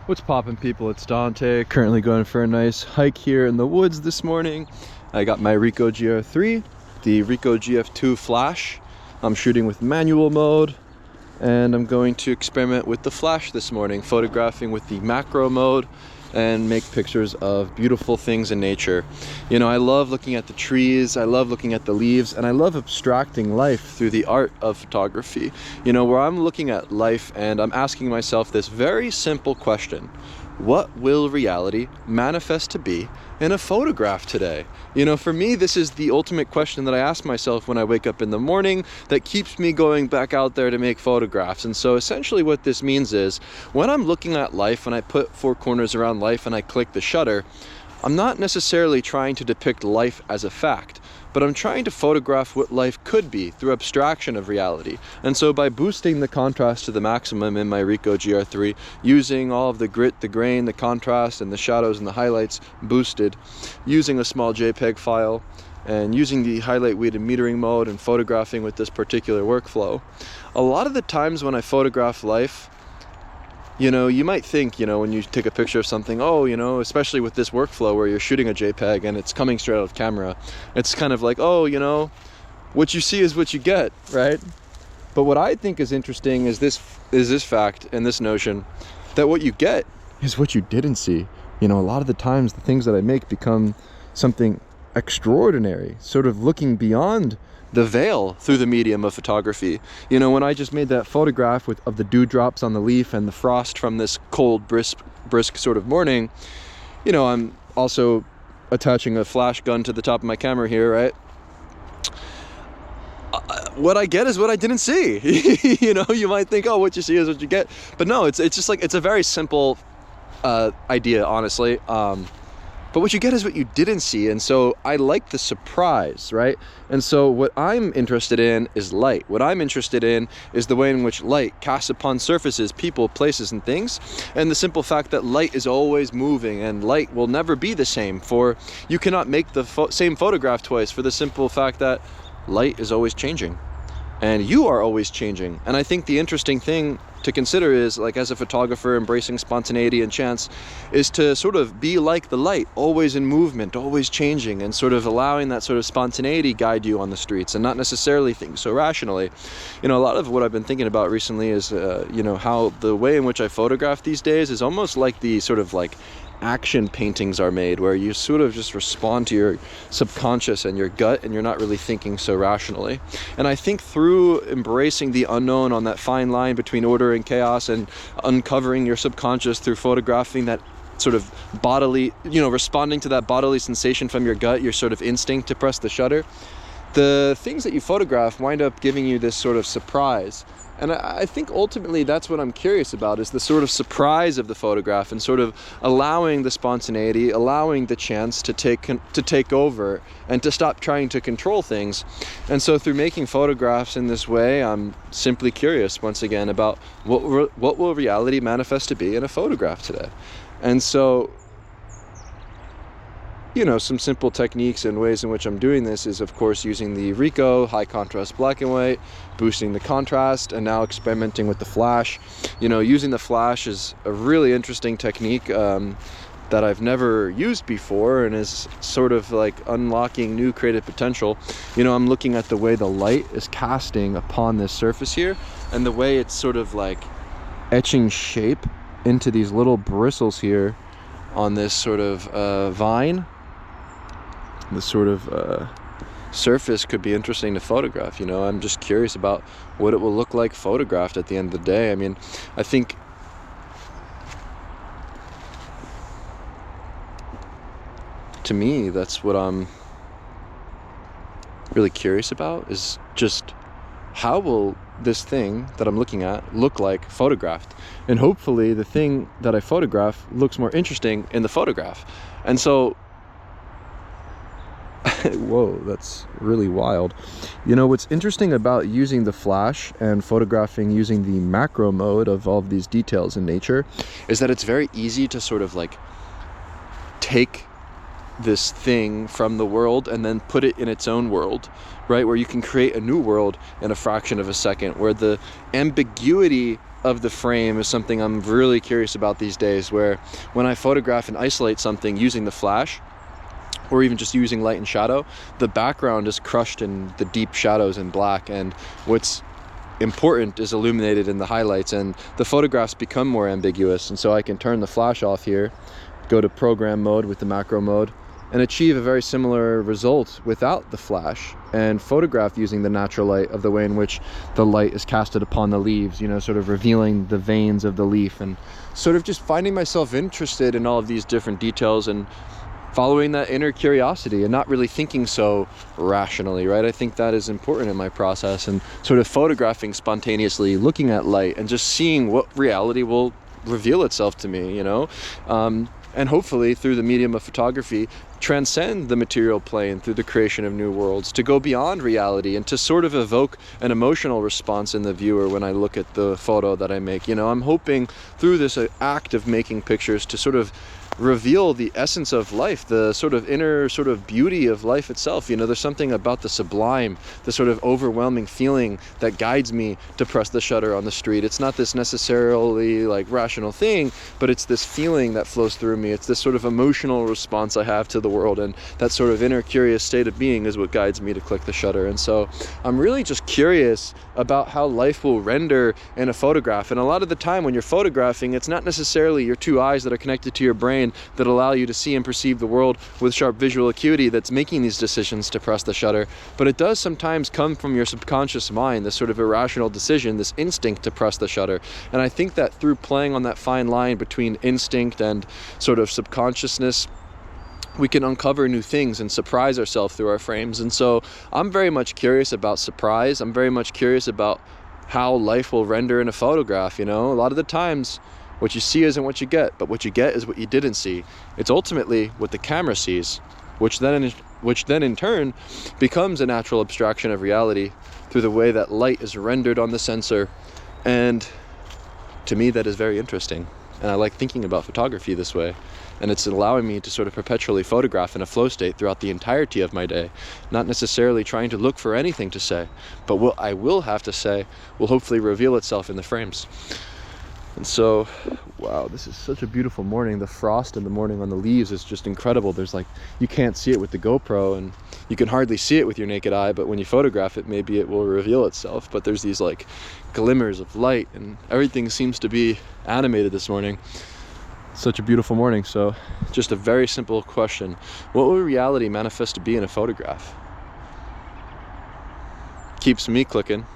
What's poppin', people? It's Dante, currently going for a nice hike here in the woods this morning. I got my Ricoh GR III, the Ricoh GF-2 flash. I'm shooting with manual mode, and I'm going to experiment with the flash this morning, photographing with the macro mode and make pictures of beautiful things in nature. You know, I love looking at the trees, I love looking at the leaves, and I love abstracting life through the art of photography. You know, where I'm looking at life and I'm asking myself this very simple question: what will reality manifest to be in a photograph today? You know, for me, this is the ultimate question that I ask myself when I wake up in the morning that keeps me going back out there to make photographs. And so essentially what this means is, when I'm looking at life and I put four corners around life and I click the shutter, I'm not necessarily trying to depict life as a fact, but I'm trying to photograph what life could be through abstraction of reality. And so by boosting the contrast to the maximum in my Ricoh GR3, using all of the grit, the grain, the contrast, and the shadows and the highlights boosted, using a small JPEG file, and using the highlight weighted metering mode and photographing with this particular workflow, a lot of the times when I photograph life, you know, you might think, you know, when you take a picture of something, oh, you know, especially with this workflow where you're shooting a JPEG and it's coming straight out of camera, it's kind of like, oh, you know, what you see is what you get, right? But what I think is interesting is this fact and this notion that what you get is what you didn't see. You know, a lot of the times the things that I make become something extraordinary, sort of looking beyond the veil through the medium of photography. You know, when I just made that photograph of the dewdrops on the leaf and the frost from this cold, brisk sort of morning, you know, I'm also attaching a flash gun to the top of my camera here, right? What I get is what I didn't see. You know, you might think, oh, what you see is what you get. But no, it's just like, it's a very simple idea, honestly. But what you get is what you didn't see. And so I like the surprise, right? And so what I'm interested in is light. What I'm interested in is the way in which light casts upon surfaces, people, places, and things. And the simple fact that light is always moving and light will never be the same. For you cannot make the same photograph twice, for the simple fact that light is always changing. And you are always changing. And I think the interesting thing to consider is, like, as a photographer, embracing spontaneity and chance is to sort of be like the light, always in movement, always changing, and sort of allowing that sort of spontaneity guide you on the streets and not necessarily think so rationally. You know, a lot of what I've been thinking about recently is, you know, how the way in which I photograph these days is almost like the sort of like action paintings are made, where you sort of just respond to your subconscious and your gut, and you're not really thinking so rationally. And I think through embracing the unknown on that fine line between order and chaos, and uncovering your subconscious through photographing that sort of bodily, you know, responding to that bodily sensation from your gut, your sort of instinct to press the shutter, the things that you photograph wind up giving you this sort of surprise. And I think ultimately that's what I'm curious about, is the sort of surprise of the photograph, and sort of allowing the spontaneity, allowing the chance to take over and to stop trying to control things. And so through making photographs in this way, I'm simply curious once again about what will reality manifest to be in a photograph today. And so, you know, some simple techniques and ways in which I'm doing this is, of course, using the Ricoh high contrast black and white, boosting the contrast, and now experimenting with the flash. You know, using the flash is a really interesting technique that I've never used before, and is sort of like unlocking new creative potential. You know, I'm looking at the way the light is casting upon this surface here, and the way it's sort of like etching shape into these little bristles here on this sort of vine. This sort of surface could be interesting to photograph. You know, I'm just curious about what it will look like photographed at the end of the day. I mean, I think to me, that's what I'm really curious about, is just how will this thing that I'm looking at look like photographed? And hopefully the thing that I photograph looks more interesting in the photograph. And so whoa, that's really wild. You know, what's interesting about using the flash and photographing using the macro mode of all of these details in nature is that it's very easy to sort of like take this thing from the world and then put it in its own world, right? Where you can create a new world in a fraction of a second, where the ambiguity of the frame is something I'm really curious about these days, where when I photograph and isolate something using the flash, or even just using light and shadow, the background is crushed in the deep shadows and black, and what's important is illuminated in the highlights, and the photographs become more ambiguous. And so I can turn the flash off here, go to program mode with the macro mode, and achieve a very similar result without the flash, and photograph using the natural light of the way in which the light is casted upon the leaves, you know, sort of revealing the veins of the leaf, and sort of just finding myself interested in all of these different details and following that inner curiosity and not really thinking so rationally, right? I think that is important in my process, and sort of photographing spontaneously, looking at light and just seeing what reality will reveal itself to me, you know? And hopefully through the medium of photography, transcend the material plane through the creation of new worlds, to go beyond reality and to sort of evoke an emotional response in the viewer when I look at the photo that I make. You know, I'm hoping through this act of making pictures to sort of reveal the essence of life, the sort of inner sort of beauty of life itself. You know, there's something about the sublime, the sort of overwhelming feeling that guides me to press the shutter on the street. It's not this necessarily like rational thing, but it's this feeling that flows through me. It's this sort of emotional response I have to the world, and that sort of inner curious state of being is what guides me to click the shutter. And so I'm really just curious about how life will render in a photograph. And a lot of the time when you're photographing, it's not necessarily your two eyes that are connected to your brain that allow you to see and perceive the world with sharp visual acuity that's making these decisions to press the shutter, but it does sometimes come from your subconscious mind, this sort of irrational decision, this instinct to press the shutter. And I think that through playing on that fine line between instinct and sort of subconsciousness, we can uncover new things and surprise ourselves through our frames. And so I'm very much curious about surprise. I'm very much curious about how life will render in a photograph. You know, a lot of the times what you see isn't what you get, but what you get is what you didn't see. It's ultimately what the camera sees, which then in turn becomes a natural abstraction of reality through the way that light is rendered on the sensor. And to me, that is very interesting. And I like thinking about photography this way. And it's allowing me to sort of perpetually photograph in a flow state throughout the entirety of my day, not necessarily trying to look for anything to say, but what I will have to say will hopefully reveal itself in the frames. And so, wow, this is such a beautiful morning. The frost in the morning on the leaves is just incredible. There's like, you can't see it with the GoPro, and you can hardly see it with your naked eye, but when you photograph it, maybe it will reveal itself. But there's these like glimmers of light, and everything seems to be animated this morning. Such a beautiful morning. So just a very simple question: what will reality manifest to be in a photograph? Keeps me clicking.